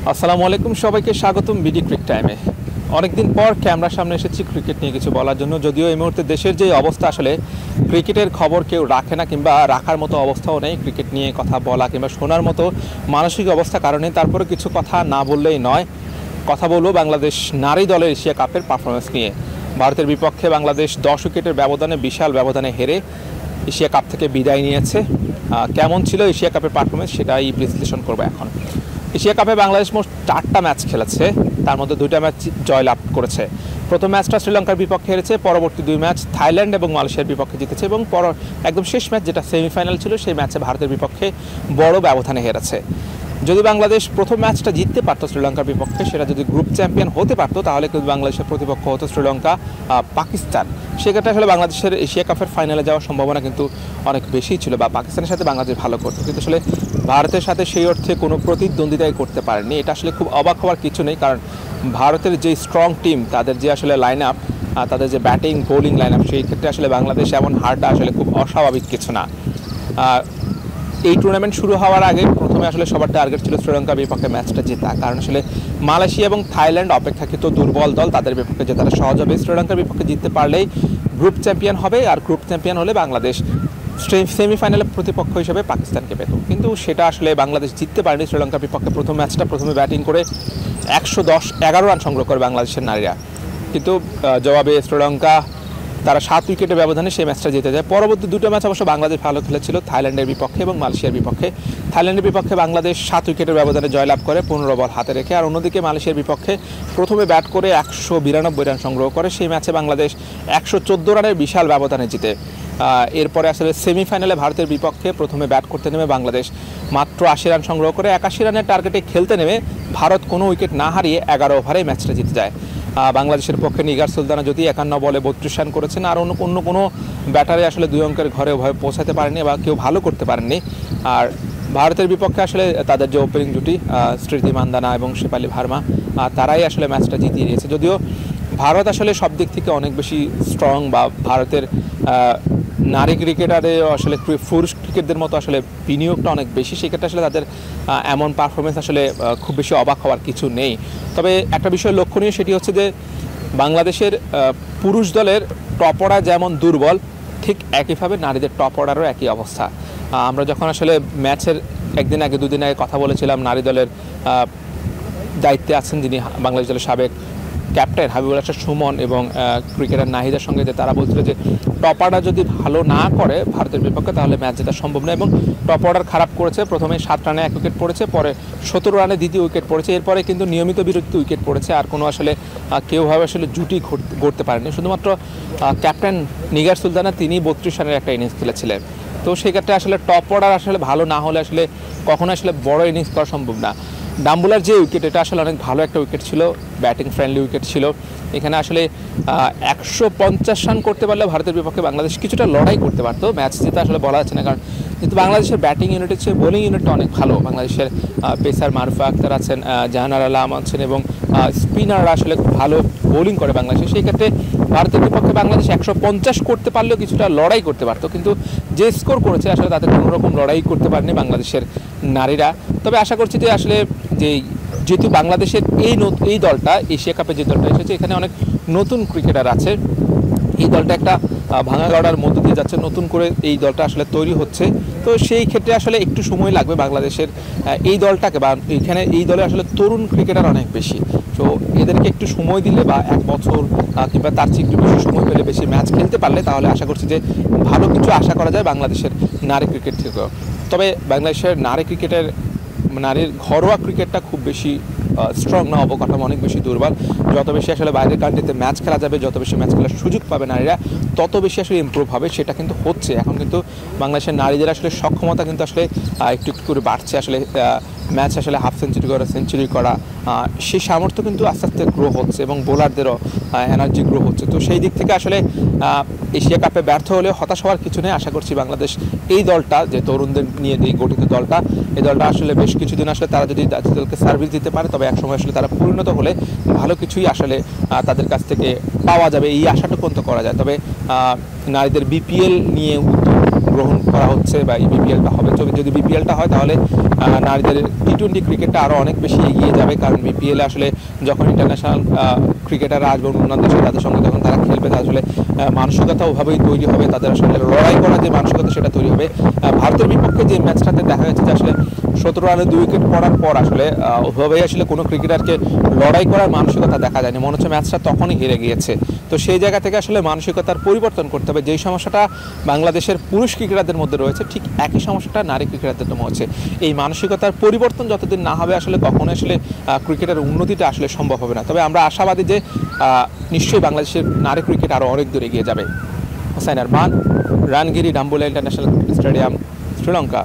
আসসালামু আলাইকুম, সবাইকে স্বাগতম বিডি ক্রিক টাইমে। অনেকদিন পর ক্যামেরার সামনে এসেছি ক্রিকেট নিয়ে কিছু বলার জন্য। যদিও এই মুহূর্তে দেশের যে অবস্থা, আসলে ক্রিকেটের খবর কেউ রাখে না কিংবা রাখার মতো অবস্থাও নেই ক্রিকেট নিয়ে কথা বলা কিংবা শোনার মতো মানসিক অবস্থা কারণে। তারপরে কিছু কথা না বললেই নয়, কথা বলবো বাংলাদেশ নারী দলের এশিয়া কাপের পারফরমেন্স নিয়ে। ভারতের বিপক্ষে বাংলাদেশ 10 উইকেটের ব্যবধানে, বিশাল ব্যবধানে হেরে এশিয়া কাপ থেকে বিদায় নিয়েছে। কেমন ছিল এশিয়া কাপের পারফরমেন্স সেটাই বিশ্লেষণ করবো এখন। এশিয়া কাপে বাংলাদেশ মোট 4টা ম্যাচ খেলেছে, তার মধ্যে 2টা ম্যাচ জয়লাভ করেছে। প্রথম ম্যাচটা শ্রীলঙ্কার বিপক্ষে হেরেছে, পরবর্তী 2 ম্যাচ থাইল্যান্ড এবং মালয়েশিয়ার বিপক্ষে জিতেছে এবং একদম শেষ ম্যাচ যেটা সেমিফাইনাল ছিল সেই ম্যাচে ভারতের বিপক্ষে বড় ব্যবধানে হেরেছে। যদি বাংলাদেশ প্রথম ম্যাচটা জিততে পারতো শ্রীলঙ্কার বিপক্ষে, সেটা যদি গ্রুপ চ্যাম্পিয়ন হতে পারতো, তাহলে কিন্তু বাংলাদেশের প্রতিপক্ষ হতো শ্রীলঙ্কা, পাকিস্তান। সেক্ষেত্রে আসলে বাংলাদেশের এশিয়া কাপের ফাইনালে যাওয়ার সম্ভাবনা কিন্তু অনেক বেশি ছিল, বা পাকিস্তানের সাথে বাংলাদেশ ভালো করতো। কিন্তু আসলে ভারতের সাথে সেই অর্থে কোনো প্রতিদ্বন্দ্বিতাই করতে পারেনি। এটা আসলে খুব অবাক হওয়ার কিছু নেই, কারণ ভারতের যে স্ট্রং টিম, তাদের যে আসলে লাইন আপ, তাদের যে ব্যাটিং বোলিং লাইন আপ, সেই ক্ষেত্রে আসলে বাংলাদেশ এমন হারটা আসলে খুব অস্বাভাবিক কিছু না। এই টুর্নামেন্ট শুরু হওয়ার আগে প্রথমে আসলে সবার টার্গেট ছিল শ্রীলঙ্কার বিপক্ষে ম্যাচটা জেতা, কারণ আসলে মালয়েশিয়া এবং থাইল্যান্ড অপেক্ষাকৃত দুর্বল দল, তাদের বিপক্ষে জেতাটা সহজ হবে। শ্রীলঙ্কার বিপক্ষে জিততে পারলেই গ্রুপ চ্যাম্পিয়ন হবে, আর গ্রুপ চ্যাম্পিয়ন হলে বাংলাদেশ সেমিফাইনালে প্রতিপক্ষ হিসেবে পাকিস্তানকে পেত। কিন্তু সেটা আসলে বাংলাদেশ জিততে পারেনি। শ্রীলঙ্কার বিপক্ষে প্রথম ম্যাচটা প্রথমে ব্যাটিং করে 111 রান সংগ্রহ করে বাংলাদেশের নারীরা, কিন্তু জবাবে শ্রীলঙ্কা তারা 7 উইকেটের ব্যবধানে সেই ম্যাচটা জিতে যায়। পরবর্তী 2টা ম্যাচ অবশ্য বাংলাদেশ ভালো খেলেছিল, থাইল্যান্ডের বিপক্ষে এবং মালয়েশিয়ার বিপক্ষে। থাইল্যান্ডের বিপক্ষে বাংলাদেশ 7 উইকেটের ব্যবধানে জয়লাভ করে 15 বল হাতে রেখে, আর অন্যদিকে মালয়েশিয়ার বিপক্ষে প্রথমে ব্যাট করে 192 রান সংগ্রহ করে। সেই ম্যাচে বাংলাদেশ 114 রানের বিশাল ব্যবধানে জিতে। এরপরে আসলে সেমিফাইনালে ভারতের বিপক্ষে প্রথমে ব্যাট করতে নেমে বাংলাদেশ মাত্র 80 রান সংগ্রহ করে 81 রানের টার্গেটে খেলতে নেমে ভারত কোনো উইকেট না হারিয়ে 11 ওভারে ম্যাচটা জিতে যায়। বাংলাদেশের পক্ষে নিগার সুলতানা যদি 51 বলে 32 রান করেছেন, আর অন্য কোনো ব্যাটারে আসলে 2 অঙ্কের ঘরে ওভাবে পৌঁছাতে পারেননি বা কেউ ভালো করতে পারেননি। আর ভারতের বিপক্ষে আসলে তাদের যে ওপেনিং জুটি স্মৃতি মান্দানা এবং শেফালি ভার্মা, তারাই আসলে ম্যাচটা জিতিয়ে দিয়েছে। যদিও ভারত আসলে সব দিক থেকে অনেক বেশি স্ট্রং, বা ভারতের নারী ক্রিকেটারে আসলে পুরুষ ক্রিকেটদের মতো আসলে বিনিয়োগটা অনেক বেশি, সেক্ষেত্রে আসলে তাদের এমন পারফরমেন্স আসলে খুব বেশি অবাক হওয়ার কিছু নেই। তবে একটা বিষয় লক্ষণীয়, সেটি হচ্ছে যে বাংলাদেশের পুরুষ দলের টপ অর্ডার যেমন দুর্বল, ঠিক একইভাবে নারীদের টপ অর্ডারও একই অবস্থা। আমরা যখন আসলে ম্যাচের একদিন আগে 2 দিন আগে কথা বলেছিলাম, নারী দলের দায়িত্বে আছেন যিনি বাংলাদেশ দলের সাবেক ক্যাপ্টেন হাবিবুল হাসান সুমন এবং ক্রিকেটার নাহিদার সঙ্গে, যে তারা বলছিল যে টপ অর্ডার যদি ভালো না করে ভারতের বিপক্ষে, তাহলে ম্যাচ জেতা সম্ভব নয়। এবং টপ অর্ডার খারাপ করেছে, প্রথমে 7 রানে 1 উইকেট পড়েছে, পরে 17 রানে 2য় উইকেট পড়েছে। এরপরে কিন্তু নিয়মিত বিরতিতে উইকেট পড়েছে, আর কোনো আসলে কেউভাবে আসলে জুটি গড়তে পারেনি। শুধুমাত্র ক্যাপ্টেন নিগার সুলতানা তিনি 32 রানের একটা ইনিংস খেলেছিলেন। তো সেক্ষেত্রে আসলে টপ অর্ডার আসলে ভালো না হলে আসলে কখনো আসলে বড় ইনিংস করা সম্ভব না। ডাম্বুলার যে উইকেট, এটা আসলে অনেক ভালো একটা উইকেট ছিল, ব্যাটিং ফ্রেন্ডলি উইকেট ছিল। এখানে আসলে 150 রান করতে পারলে ভারতের বিপক্ষে বাংলাদেশ কিছুটা লড়াই করতে পারতো। ম্যাচ জিতে আসলে বলা যাচ্ছে না, কারণ কিন্তু বাংলাদেশের ব্যাটিং ইউনিটের চেয়ে বোলিং ইউনিটটা অনেক ভালো। বাংলাদেশের পেসার মারুফা আক্তার আছেন, জাহানারা আলম আছেন এবং স্পিনাররা আসলে খুব ভালো বোলিং করে বাংলাদেশে। সেই ক্ষেত্রে ভারতের বিপক্ষে বাংলাদেশ 150 করতে পারলেও কিছুটা লড়াই করতে পারতো, কিন্তু যে স্কোর করেছে আসলে তাতে কোনো রকম লড়াই করতে পারেনি বাংলাদেশের নারীরা। তবে আশা করছি যে আসলে যেহেতু বাংলাদেশের এই দলটা এশিয়া কাপে যে দলটা এসেছে, এখানে অনেক নতুন ক্রিকেটার আছে। এই দলটা একটা ভাঙা গড়ার মধ্য দিয়ে যাচ্ছে, নতুন করে এই দলটা আসলে তৈরি হচ্ছে। তো সেই ক্ষেত্রে আসলে একটু সময় লাগবে বাংলাদেশের এই দলটাকে, বা এখানে এই দলে আসলে তরুণ ক্রিকেটার অনেক বেশি। তো এদেরকে একটু সময় দিলে বা 1 বছর কিংবা তার চেয়ে একটু বেশি সময় পেলে, বেশি ম্যাচ খেলতে পারলে, তাহলে আশা করছি যে ভালো কিছু আশা করা যায় বাংলাদেশের নারী ক্রিকেট থেকেও। তবে বাংলাদেশের নারীর ঘরোয়া ক্রিকেটটা খুব বেশি স্ট্রং না, অবকাঠামো অনেক বেশি দুর্বল। যত বেশি আসলে বাইরের কান্ট্রিতে ম্যাচ খেলা যাবে, যত বেশি ম্যাচ খেলার সুযোগ পাবে নারীরা, তত বেশি আসলে ইমপ্রুভ হবে। সেটা কিন্তু হচ্ছে এখন, কিন্তু বাংলাদেশের নারীদের আসলে সক্ষমতা কিন্তু আসলে একটু একটু করে বাড়ছে। আসলে ম্যাচ আসলে হাফ সেঞ্চুরি করা সেই সামর্থ্য কিন্তু আস্তে আস্তে গ্রো হচ্ছে, এবং বোলারদেরও এনার্জি গ্রো হচ্ছে। তো সেই দিক থেকে আসলে এশিয়া কাপে ব্যর্থ হলেও হতাশ হওয়ার কিছু নেই। আশা করছি বাংলাদেশ এই দলটা, যে তরুণদের নিয়ে এই গঠিত দলটা, এই দলটা আসলে বেশ কিছুদিন আসলে তারা যদি দলকে সার্ভিস দিতে পারে, তবে একসময় আসলে তারা পরিণত হলে ভালো কিছুই আসলে তাদের কাছ থেকে পাওয়া যাবে, এই আশাটুকু তো করা যায়। তবে নারীদের বিপিএল নিয়ে উদ্যোগ গ্রহণ করা হচ্ছে, বা এই বিপিএলটা হবে। যদি বিপিএলটা হয়, তাহলে নারীদের টি-20 ক্রিকেটটা আরও অনেক বেশি এগিয়ে যাবে, কারণ বিপিএলে আসলে যখন ইন্টারন্যাশনাল ক্রিকেটাররা আসবে অন্যান্য দেশে, তাদের সঙ্গে যখন তারা খেলবে, তাদের আসলে মানসিকতা ওভাবেই তৈরি হবে, তাদের আসলে লড়াই করার যে মানসিকতা সেটা তৈরি হবে। ভারতের বিপক্ষে যে ম্যাচটাতে দেখা যাচ্ছে যে আসলে 17 রানে 2 উইকেট পড়ার পর আসলে ওভাবেই আসলে কোনো ক্রিকেটারকে লড়াই করার মানসিকতা দেখা যায়নি, মনে হচ্ছে ম্যাচটা তখনই হেরে গিয়েছে। তো সেই জায়গা থেকে আসলে মানসিকতার পরিবর্তন করতে হবে। যেই সমস্যাটা বাংলাদেশের পুরুষ ক্রিকেটারদের মধ্যে রয়েছে, ঠিক একই সমস্যাটা নারী ক্রিকেটারদের মধ্যে হচ্ছে। এই মানসিকতার পরিবর্তন যতদিন না হবে আসলে কখনোই আসলে ক্রিকেটের উন্নতিটা আসলে সম্ভব হবে না। তবে আমরা আশাবাদী যে নিশ্চয়ই বাংলাদেশের নারী ক্রিকেট আরও অনেক দূর এগিয়ে যাবে। Hossain Arman, Rangiri Dambulla international stadium, Sri Lanka.